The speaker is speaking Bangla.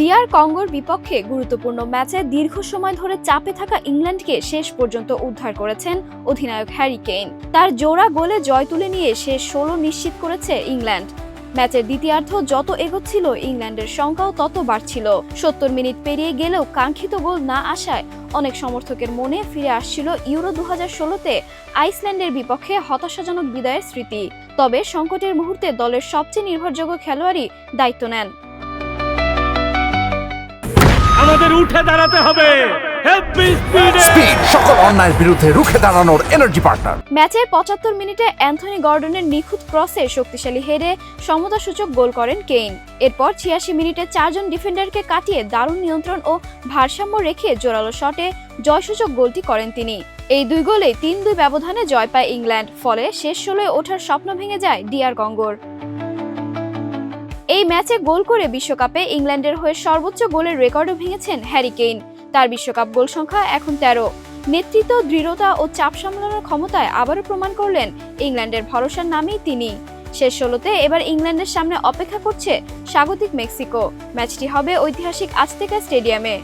ডিআর কঙ্গোর বিপক্ষে গুরুত্বপূর্ণ ম্যাচে দীর্ঘ সময় ধরে চাপে থাকা ইংল্যান্ডকে শেষ পর্যন্ত উদ্ধার করেছেন অধিনায়ক হ্যারি কেইন। তার জোড়া গোলে জয় তুলে নিয়ে শেষ 16 নিশ্চিত করেছে ইংল্যান্ড। ম্যাচের দ্বিতীয়ার্ধ যত এগোচ্ছিল ইংল্যান্ডের সংখ্যাও তত বাড়ছিল। 70 মিনিট পেরিয়ে গেলেও কাঙ্ক্ষিত গোল না আসায় অনেক সমর্থকের মনে ফিরে আসছিল ইউরো 2016-তে আইসল্যান্ডের বিপক্ষে হতাশাজনক বিদায়ের স্মৃতি। তবে সংকটের মুহূর্তে দলের সবচেয়ে নির্ভরযোগ্য খেলোয়াড়ই দায়িত্ব নেন। আমাদের উঠে দাঁড়াতে হবে। স্পিড সকল অন্যায়ের বিরুদ্ধে রুখে দাঁড়ানোর এনার্জি পার্টনার। ম্যাচের 75 মিনিটে অ্যান্থনি গর্ডনের নিখুঁত ক্রসে শক্তিশালী হেডে সমতাসূচক গোল করেন কেইন। এরপর 86 মিনিটে 4 জন ডিফেন্ডারকে কাটিয়ে দারুণ নিয়ন্ত্রণ ও ভারসাম্য রেখে জোরালো শটে জয়সূচক গোলটি করেন তিনি। এই দুই গোলে 3-2 ব্যবধানে জয় পায় ইংল্যান্ড। ফলে শেষ 16-এ ওঠার স্বপ্ন ভেঙে যায় ডিআর কঙ্গোর। এই ম্যাচে গোল করে বিশ্বকাপে ইংল্যান্ডের হয়ে সর্বোচ্চ গোলের রেকর্ডও ভেঙেছেন হ্যারি কেইন। তার বিশ্বকাপ গোল সংখ্যা এখন 13। নেতৃত্ব, দৃঢ়তা ও চাপ সামলানোর ক্ষমতায় আবারও প্রমাণ করলেন ইংল্যান্ডের ভরসার নামেই তিনি। শেষ 16-তে এবার ইংল্যান্ডের সামনে অপেক্ষা করছে স্বাগতিক মেক্সিকো। ম্যাচটি হবে ঐতিহাসিক আজতেকা স্টেডিয়ামে।